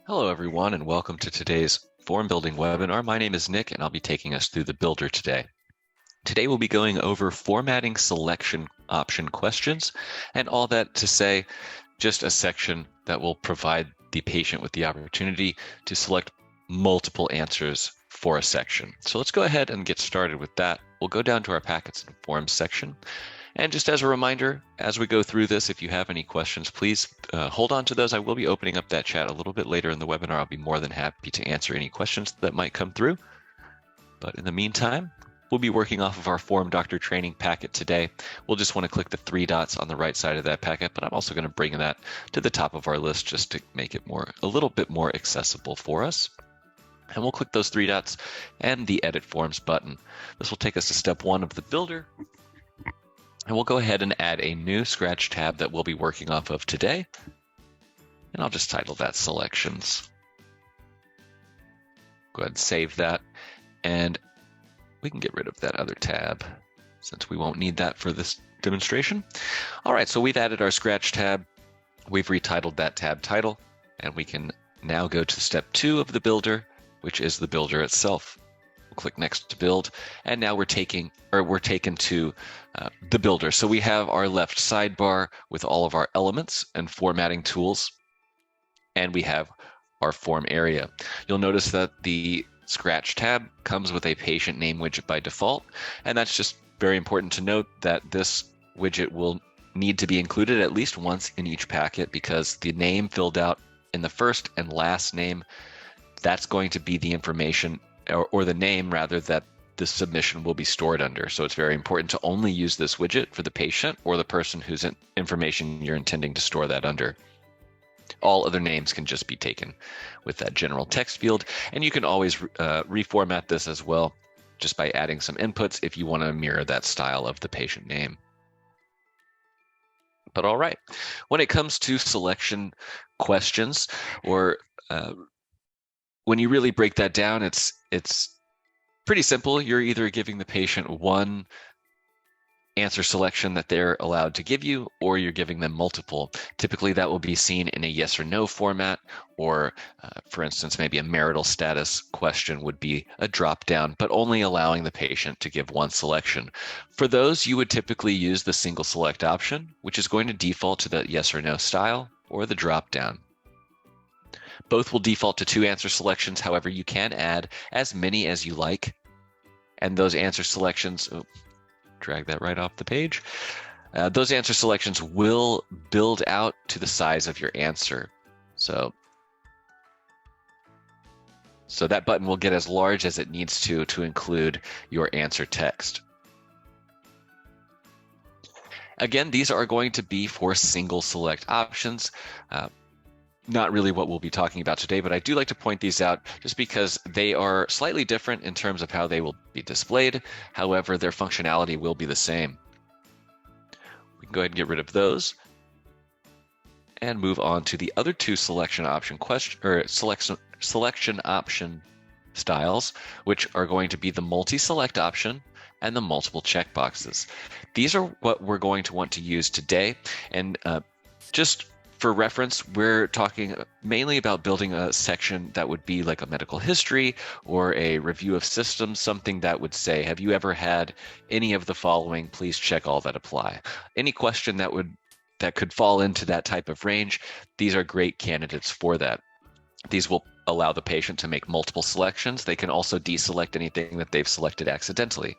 Hello everyone and welcome to today's form building webinar. My name is Nick and I'll be taking us through the builder today. Today we'll be going over formatting selection option questions and all that to say just a section that will provide the patient with the opportunity to select multiple answers for a section. So let's go ahead and get started with that. We'll go down to our packets and forms section. And just as a reminder, as we go through this, if you have any questions, please hold on to those. I will be opening up that chat a little bit later in the webinar. I'll be more than happy to answer any questions that might come through. But in the meantime, we'll be working off of our FormDr training packet today. We'll just want to click the three dots on the right side of that packet, but I'm also going to bring that to the top of our list just to make it a little bit more accessible for us. And we'll click those three dots and the Edit Forms button. This will take us to step one of the builder. And we'll go ahead and add a new Scratch tab that we'll be working off of today. And I'll just title that Selections. Go ahead and save that. And we can get rid of that other tab since we won't need that for this demonstration. All right, so we've added our Scratch tab. We've retitled that tab title. And we can now go to step two of the builder, which is the builder itself. We'll click Next to Build, and now we're taken to the builder. So we have our left sidebar with all of our elements and formatting tools, and we have our form area. You'll notice that the Scratch tab comes with a patient name widget by default, and that's just very important to note that this widget will need to be included at least once in each packet because the name filled out in the first and last name, that's going to be the information or the name rather that the submission will be stored under. So it's very important to only use this widget for the patient or the person whose information you're intending to store that under. All other names can just be taken with that general text field. And you can always reformat this as well, just by adding some inputs if you want to mirror that style of the patient name. But all right, when it comes to selection questions, or when you really break that down, it's pretty simple. You're either giving the patient one answer selection that they're allowed to give you, or you're giving them multiple. Typically, that will be seen in a yes or no format, or for instance, maybe a marital status question would be a drop down, but only allowing the patient to give one selection. For those, you would typically use the single select option, which is going to default to the yes or no style, or the drop down. Both will default to two answer selections. However, you can add as many as you like. And those answer selections, drag that right off the page. Those answer selections will build out to the size of your answer. So that button will get as large as it needs to include your answer text. Again, these are going to be for single select options. Not really what we'll be talking about today, but I do like to point these out just because they are slightly different in terms of how they will be displayed. However, their functionality will be the same. We can go ahead and get rid of those and move on to the other two selection option selection option styles, which are going to be the multi-select option and the multiple checkboxes. These are what we're going to want to use today, and just for reference, we're talking mainly about building a section that would be like a medical history or a review of systems, something that would say, have you ever had any of the following? Please check all that apply. Any question that could fall into that type of range, these are great candidates for that. These will allow the patient to make multiple selections. They can also deselect anything that they've selected accidentally.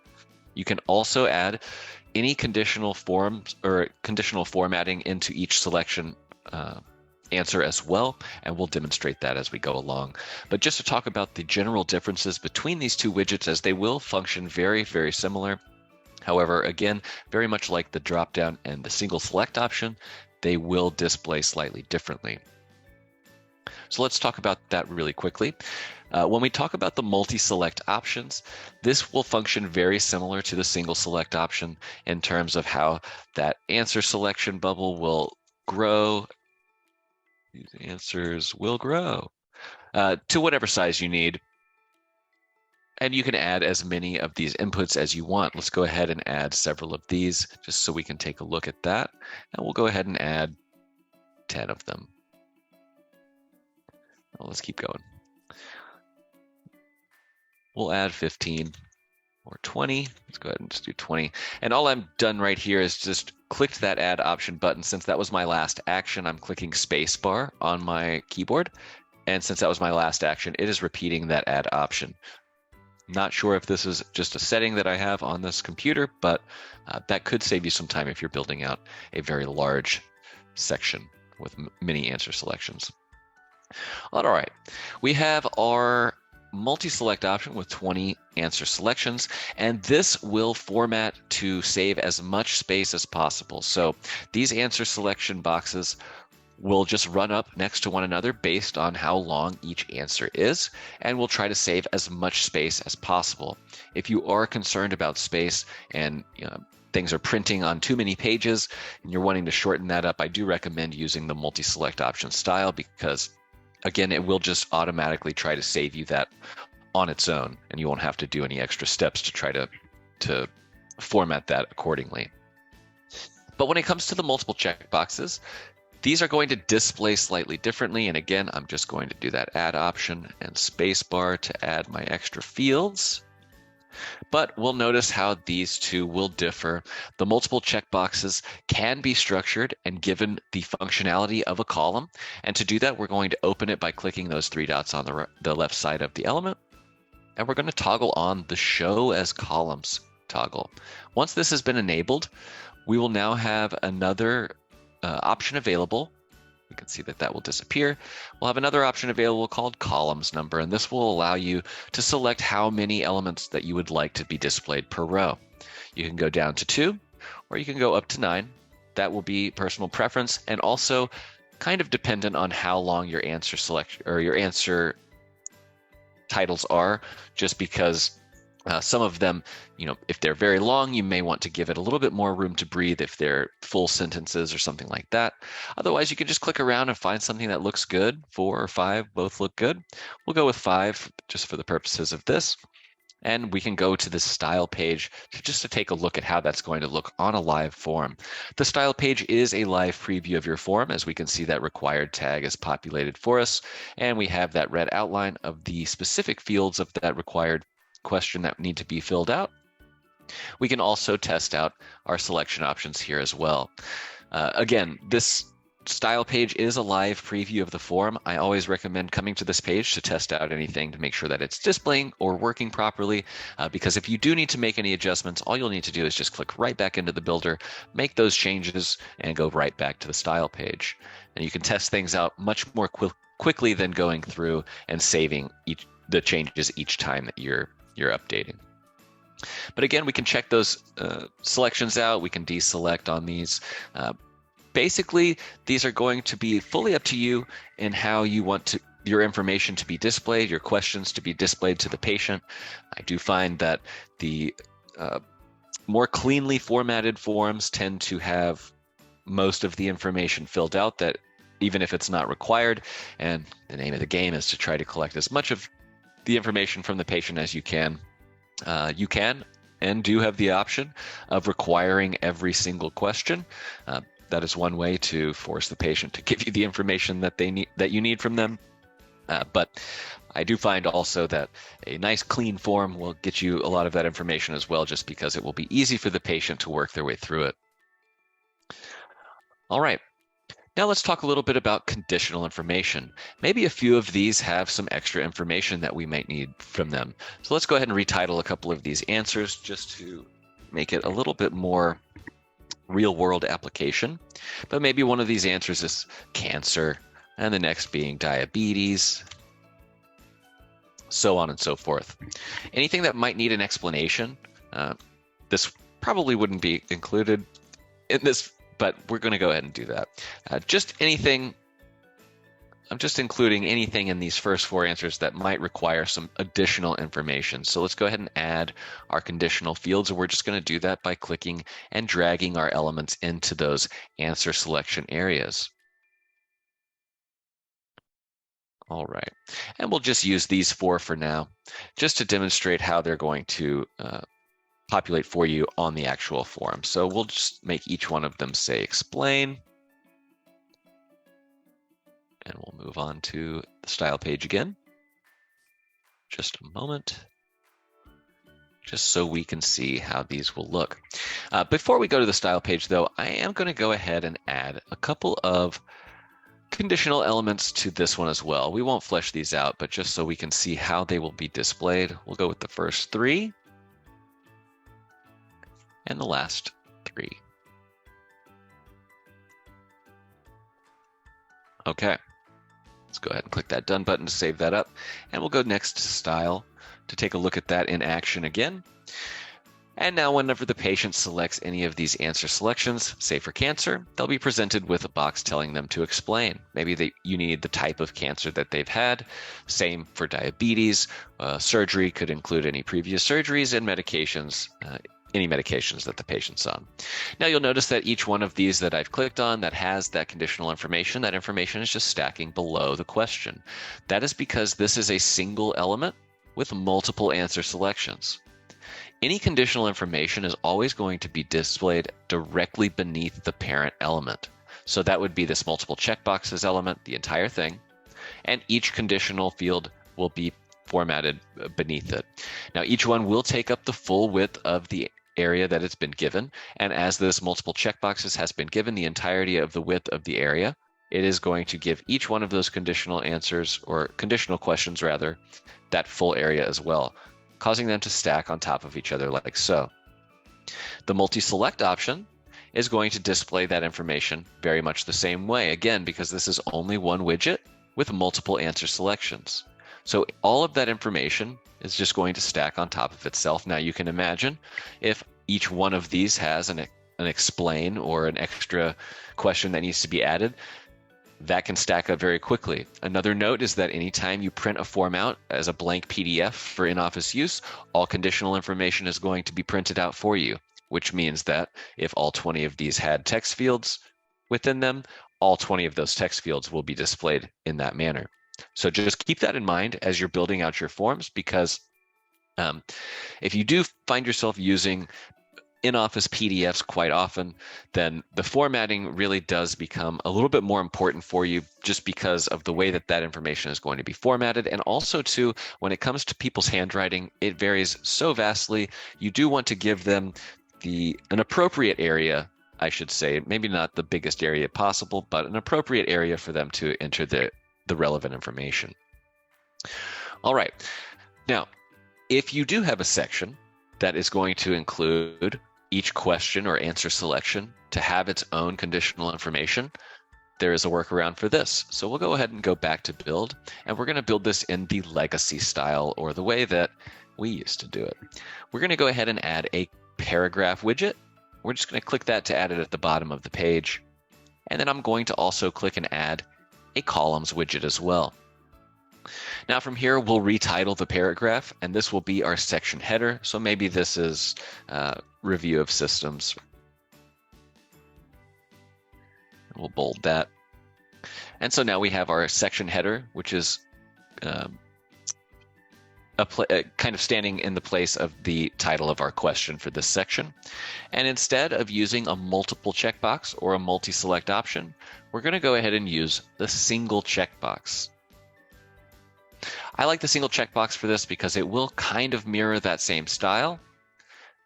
You can also add any conditional forms or conditional formatting into each selection answer as well, and we'll demonstrate that as we go along. But just to talk about the general differences between these two widgets, as they will function very, very similar. However, again, very much like the drop-down and the single select option, they will display slightly differently. So let's talk about that really quickly. When we talk about the multi-select options, this will function very similar to the single select option in terms of how that answer selection bubble will grow. These answers will grow to whatever size you need. And you can add as many of these inputs as you want. Let's go ahead and add several of these just so we can take a look at that. And we'll go ahead and add 10 of them. Well, let's keep going. We'll add 15 or 20. Let's go ahead and just do 20. And all I'm done right here is just clicked that add option button. Since that was my last action, I'm clicking spacebar on my keyboard. And since that was my last action, it is repeating that add option. Not sure if this is just a setting that I have on this computer, but that could save you some time if you're building out a very large section with many answer selections. All right, we have our multi-select option with 20 answer selections, and this will format to save as much space as possible. So these answer selection boxes will just run up next to one another based on how long each answer is, and we'll try to save as much space as possible. If you are concerned about space and things are printing on too many pages and you're wanting to shorten that up, I do recommend using the multi-select option style, because again, it will just automatically try to save you that on its own, and you won't have to do any extra steps to try to format that accordingly. But when it comes to the multiple checkboxes, these are going to display slightly differently. And again, I'm just going to do that add option and spacebar to add my extra fields. But we'll notice how these two will differ. The multiple checkboxes can be structured and given the functionality of a column. And to do that, we're going to open it by clicking those three dots on the left side of the element. And we're going to toggle on the Show as Columns toggle. Once this has been enabled, we will now have another option available. We can see that that will disappear. We'll have another option available called Columns Number, and this will allow you to select how many elements that you would like to be displayed per row. You can go down to 2, or you can go up to 9. That will be personal preference, and also kind of dependent on how long your answer selection or your answer titles are, just because some of them, if they're very long, you may want to give it a little bit more room to breathe if they're full sentences or something like that. Otherwise, you can just click around and find something that looks good. 4 or 5 both look good. We'll go with 5 just for the purposes of this. And we can go to the style page just to take a look at how that's going to look on a live form. The style page is a live preview of your form. As we can see, that required tag is populated for us. And we have that red outline of the specific fields of that required question that need to be filled out. We can also test out our selection options here as well. Again, this style page is a live preview of the form. I always recommend coming to this page to test out anything to make sure that it's displaying or working properly, because if you do need to make any adjustments, all you'll need to do is just click right back into the builder, make those changes, and go right back to the style page. And you can test things out much more quickly than going through and saving the changes each time that you're updating. But again, we can check those selections out. We can deselect on these. Basically, these are going to be fully up to you in how you want your information to be displayed, your questions to be displayed to the patient. I do find that the more cleanly formatted forms tend to have most of the information filled out, that even if it's not required. And the name of the game is to try to collect as much of the information from the patient as you can. You can and do have the option of requiring every single question. That is one way to force the patient to give you the information that you need from them. But I do find also that a nice clean form will get you a lot of that information as well, just because it will be easy for the patient to work their way through it. All right. Now let's talk a little bit about conditional information. Maybe a few of these have some extra information that we might need from them. So let's go ahead and retitle a couple of these answers just to make it a little bit more real-world application. But maybe one of these answers is cancer, and the next being diabetes, so on and so forth. Anything that might need an explanation, this probably wouldn't be included in this, but we're going to go ahead and do that. Just anything, I'm just including anything in these first 4 answers that might require some additional information. So let's go ahead and add our conditional fields, and we're just going to do that by clicking and dragging our elements into those answer selection areas. All right, and we'll just use these 4 for now, just to demonstrate how they're going to populate for you on the actual form. So we'll just make each one of them say explain. And we'll move on to the style page again. Just a moment, just so we can see how these will look. Before we go to the style page, though, I am going to go ahead and add a couple of conditional elements to this one as well. We won't flesh these out, but just so we can see how they will be displayed, we'll go with the first 3 and the last 3. Okay, let's go ahead and click that Done button to save that up. And we'll go next to Style to take a look at that in action again. And now whenever the patient selects any of these answer selections, say for cancer, they'll be presented with a box telling them to explain. Maybe you need the type of cancer that they've had. Same for diabetes. Surgery could include any previous surgeries, and medications, any medications that the patient's on. Now you'll notice that each one of these that I've clicked on that has that conditional information, that information is just stacking below the question. That is because this is a single element with multiple answer selections. Any conditional information is always going to be displayed directly beneath the parent element. So that would be this multiple checkboxes element, the entire thing, and each conditional field will be formatted beneath it. Now each one will take up the full width of the area that it's been given, and as this multiple checkboxes has been given the entirety of the width of the area, it is going to give each one of those conditional answers, or conditional questions rather, that full area as well, causing them to stack on top of each other like so. The multi-select option is going to display that information very much the same way, again, because this is only one widget with multiple answer selections. So all of that information is just going to stack on top of itself. Now you can imagine if each one of these has an explain or an extra question that needs to be added, that can stack up very quickly. Another note is that anytime you print a form out as a blank PDF for in-office use, all conditional information is going to be printed out for you, which means that if all 20 of these had text fields within them, all 20 of those text fields will be displayed in that manner. So just keep that in mind as you're building out your forms, because if you do find yourself using in-office PDFs quite often, then the formatting really does become a little bit more important for you, just because of the way that that information is going to be formatted. And also too, when it comes to people's handwriting, it varies so vastly. You do want to give them an appropriate area, I should say, maybe not the biggest area possible, but an appropriate area for them to enter the relevant information. All right, now, if you do have a section that is going to include each question or answer selection to have its own conditional information, there is a workaround for this. So we'll go ahead and go back to build, and we're going to build this in the legacy style, or the way that we used to do it. We're going to go ahead and add a paragraph widget. We're just going to click that to add it at the bottom of the page. And then I'm going to also click and add a columns widget as well. Now from here, we'll retitle the paragraph, and this will be our section header. So maybe this is review of systems. We'll bold that. And so now we have our section header, which is kind of standing in the place of the title of our question for this section. And instead of using a multiple checkbox or a multi-select option, we're going to go ahead and use the single checkbox. I like the single checkbox for this because it will kind of mirror that same style,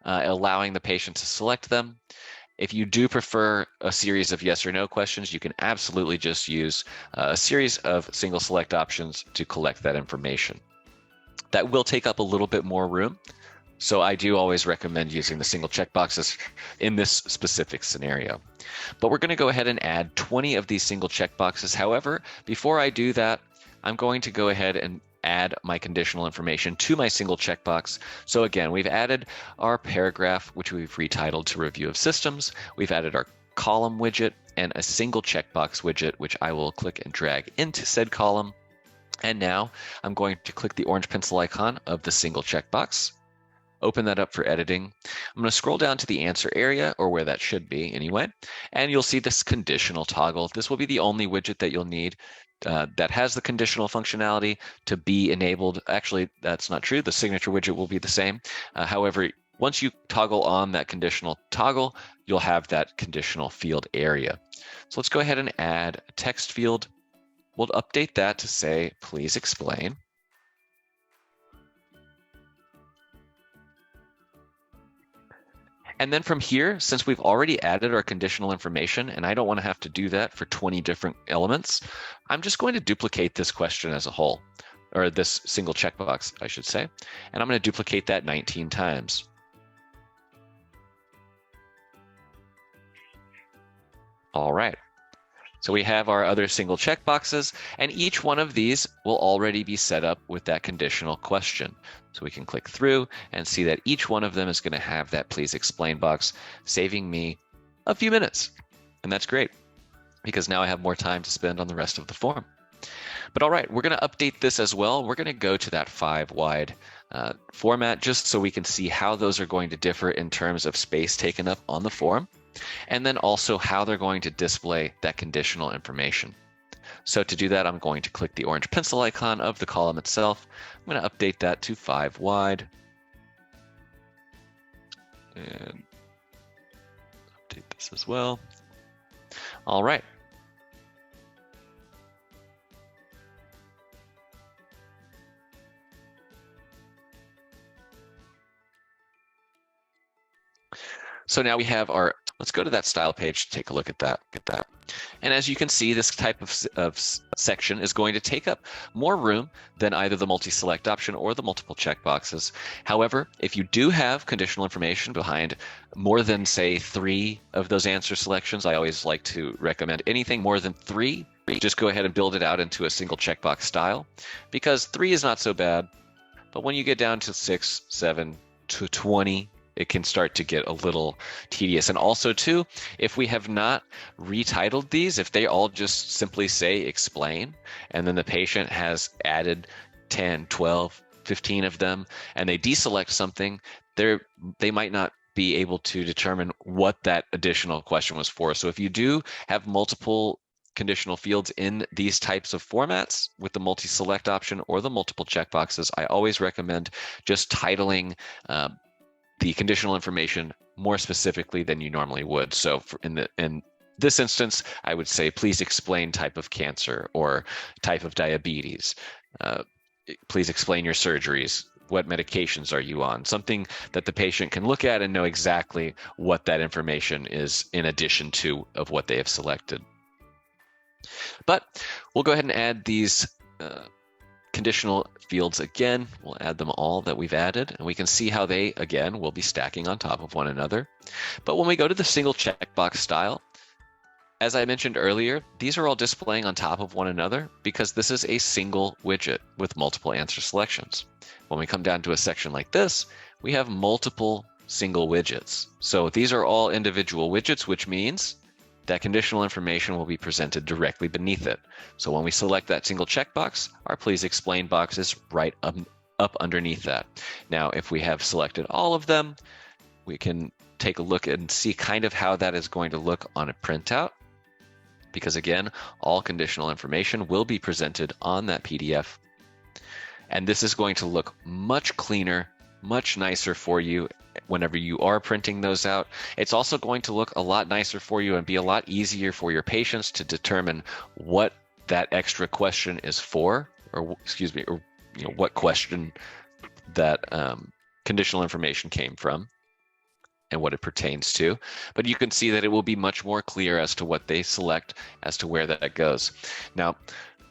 allowing the patient to select them. If you do prefer a series of yes or no questions, you can absolutely just use a series of single select options to collect that information. That will take up a little bit more room, so I do always recommend using the single checkboxes in this specific scenario. But we're going to go ahead and add 20 of these single checkboxes. However, before I do that, I'm going to go ahead and add my conditional information to my single checkbox. So again, we've added our paragraph, which we've retitled to Review of Systems. We've added our column widget and a single checkbox widget, which I will click and drag into said column. And now I'm going to click the orange pencil icon of the single checkbox, open that up for editing. I'm going to scroll down to the answer area, or where that should be anyway, and you'll see this conditional toggle. This will be the only widget that you'll need that has the conditional functionality to be enabled. Actually, that's not true. The signature widget will be the same. However, once you toggle on that conditional toggle, you'll have that conditional field area. So let's go ahead and add a text field. we'll update that to say, please explain. And then from here, since we've already added our conditional information, and I don't want to have to do that for 20 different elements, I'm just going to duplicate this question as a whole, or this single checkbox, I should say. And I'm going to duplicate that 19 times. All right. So we have our other single checkboxes, and each one of these will already be set up with that conditional question. So we can click through and see that each one of them is going to have that please explain box, saving me a few minutes. And that's great, because now I have more time to spend on the rest of the form. But all right, we're going to update this as well. We're going to go to that 5-wide format just so we can see how those are going to differ in terms of space taken up on the form, and then also how they're going to display that conditional information. So to do that, I'm going to click the orange pencil icon of the column itself. I'm going to update that to 5-wide. And update this as well. All right. So now we have our, let's go to that style page to take a look at that. And as you can see, this type of section is going to take up more room than either the multi-select option or the multiple checkboxes. However, if you do have conditional information behind more than, say, 3 of those answer selections, I always like to recommend anything more than 3, just go ahead and build it out into a single checkbox style, because 3 is not so bad. But when you get down to 6, 7 to 20, it can start to get a little tedious. And also too, if we have not retitled these, if they all just simply say explain, and then the patient has added 10, 12, 15 of them, and they deselect something, they might not be able to determine what that additional question was for. So if you do have multiple conditional fields in these types of formats with the multi-select option or the multiple checkboxes, I always recommend just titling the conditional information more specifically than you normally would. So in this instance, I would say, please explain type of cancer or type of diabetes. Please explain your surgeries. What medications are you on? Something that the patient can look at and know exactly what that information is in addition to of what they have selected. But we'll go ahead and add these conditional fields again. We'll add them all that we've added, and we can see how they, again, will be stacking on top of one another. But when we go to the single checkbox style, as I mentioned earlier, these are all displaying on top of one another because this is a single widget with multiple answer selections. When we come down to a section like this, we have multiple single widgets. So these are all individual widgets, which means that conditional information will be presented directly beneath it. So when we select that single checkbox, our please explain box is right up underneath that. Now, if we have selected all of them, we can take a look and see kind of how that is going to look on a printout. Because again, all conditional information will be presented on that PDF. And this is going to look much cleaner, much nicer for you whenever you are printing those out. It's also going to look a lot nicer for you and be a lot easier for your patients to determine what that extra question is for, or what question that conditional information came from and what it pertains to. But you can see that it will be much more clear as to what they select, as to where that goes. Now,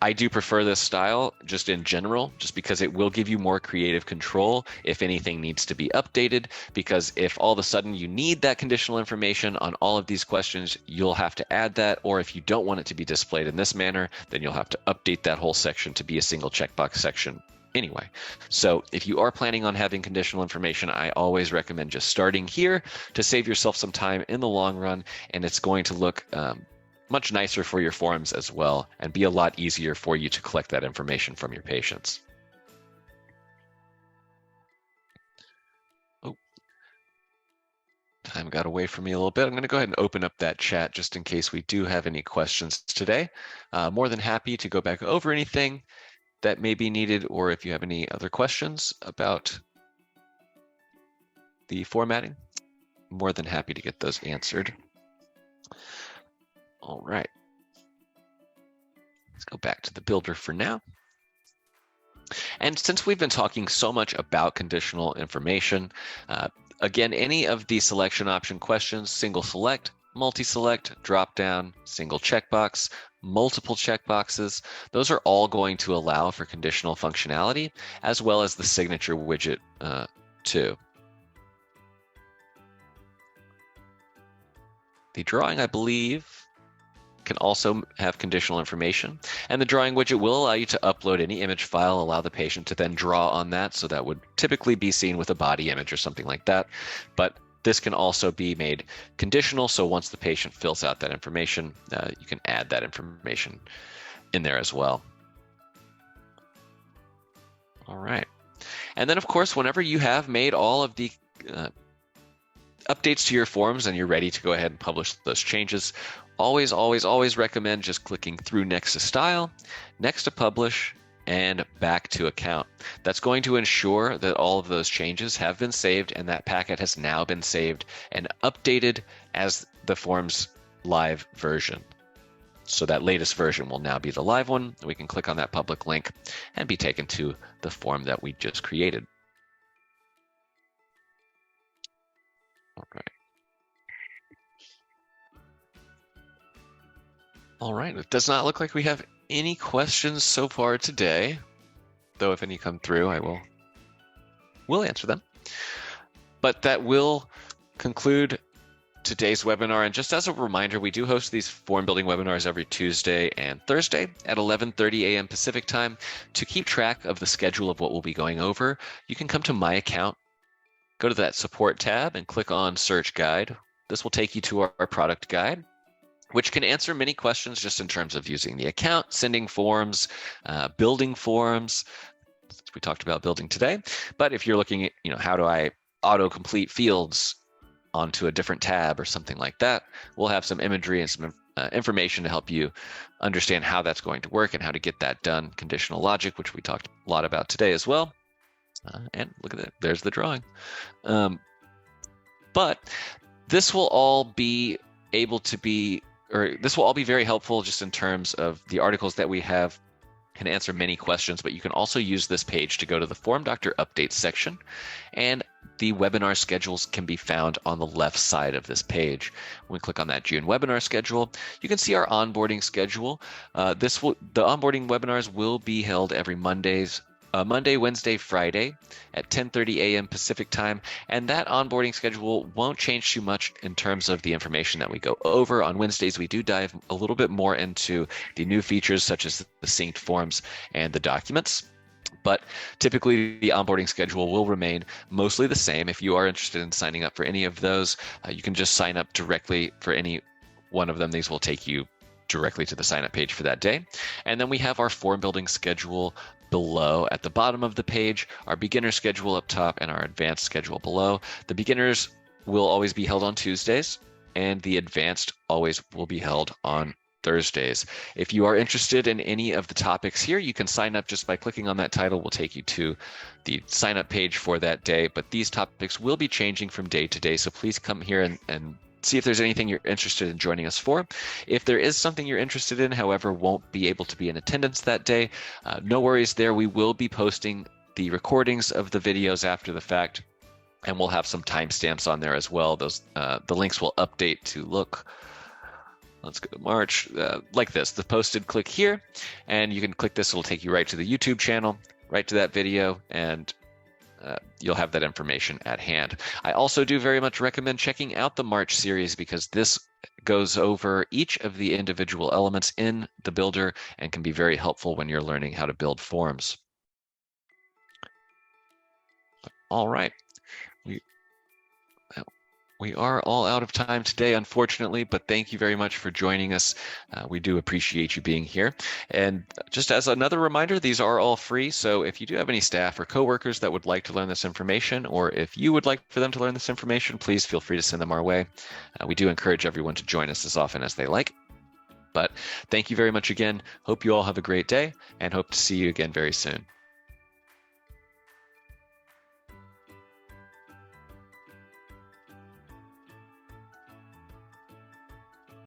I do prefer this style just in general, just because it will give you more creative control if anything needs to be updated, because if all of a sudden you need that conditional information on all of these questions, you'll have to add that, or if you don't want it to be displayed in this manner, then you'll have to update that whole section to be a single checkbox section anyway. So if you are planning on having conditional information, I always recommend just starting here to save yourself some time in the long run, and it's going to look much nicer for your forms as well, and be a lot easier for you to collect that information from your patients. Oh, time got away from me a little bit. I'm going to go ahead and open up that chat just in case we do have any questions today. More than happy to go back over anything that may be needed, or if you have any other questions about the formatting, more than happy to get those answered. All right. Let's go back to the builder for now. And since we've been talking so much about conditional information, again, any of the selection option questions, single select, multi-select, drop-down, single checkbox, multiple checkboxes, those are all going to allow for conditional functionality, as well as the signature widget too. The drawing, I believe, can also have conditional information, and the drawing widget will allow you to upload any image file, allow the patient to then draw on that, so that would typically be seen with a body image or something like that. But this can also be made conditional, so once the patient fills out that information, you can add that information in there as well. All right. And then, of course, whenever you have made all of the updates to your forms and you're ready to go ahead and publish those changes, always recommend just clicking through next to style, next to publish, and back to account. That's going to ensure that all of those changes have been saved and that packet has now been saved and updated as the form's live version. So that latest version will now be the live one. We can click on that public link and be taken to the form that we just created. All right. All right, it does not look like we have any questions so far today, though if any come through, we'll answer them. But that will conclude today's webinar. And just as a reminder, we do host these form building webinars every Tuesday and Thursday at 11:30 a.m. Pacific time. To keep track of the schedule of what we'll be going over, you can come to My Account, go to that support tab and click on Search Guide. This will take you to our product guide, which can answer many questions just in terms of using the account, sending forms, building forms. We talked about building today. But if you're looking at, how do I auto-complete fields onto a different tab or something like that, we'll have some imagery and some information to help you understand how that's going to work and how to get that done. Conditional logic, which we talked a lot about today as well. And look at that, there's the drawing. But this will all be able to be, or this will all be very helpful just in terms of the articles that we have can answer many questions, but you can also use this page to go to the FormDr Updates section, and the webinar schedules can be found on the left side of this page. When we click on that June webinar schedule, you can see our onboarding schedule. The onboarding webinars will be held every Monday, Wednesday, Friday at 10:30 a.m. Pacific time, and that onboarding schedule won't change too much in terms of the information that we go over. On Wednesdays, we do dive a little bit more into the new features such as the synced forms and the documents. But typically, the onboarding schedule will remain mostly the same. If you are interested in signing up for any of those, you can just sign up directly for any one of them. These will take you directly to the sign up page for that day. And then we have our form building schedule below at the bottom of the page, our beginner schedule up top, and our advanced schedule below. The beginners will always be held on Tuesdays, and the advanced always will be held on Thursdays. If you are interested in any of the topics here, you can sign up just by clicking on that title. We'll take you to the sign up page for that day, but these topics will be changing from day to day, so please come here and see if there's anything you're interested in joining us for. If there is something you're interested in, however, won't be able to be in attendance that day, no worries there. We will be posting the recordings of the videos after the fact, and we'll have some timestamps on there as well. Those the links will update to look. Let's go to March, like this. The posted, click here, and you can click this. It'll take you right to the YouTube channel, right to that video, and you'll have that information at hand. I also do very much recommend checking out the March series because this goes over each of the individual elements in the builder and can be very helpful when you're learning how to build forms. All right. We are all out of time today, unfortunately, but thank you very much for joining us. We do appreciate you being here. And just as another reminder, these are all free. So if you do have any staff or coworkers that would like to learn this information, or if you would like for them to learn this information, please feel free to send them our way. We do encourage everyone to join us as often as they like. But thank you very much again. Hope you all have a great day and hope to see you again very soon.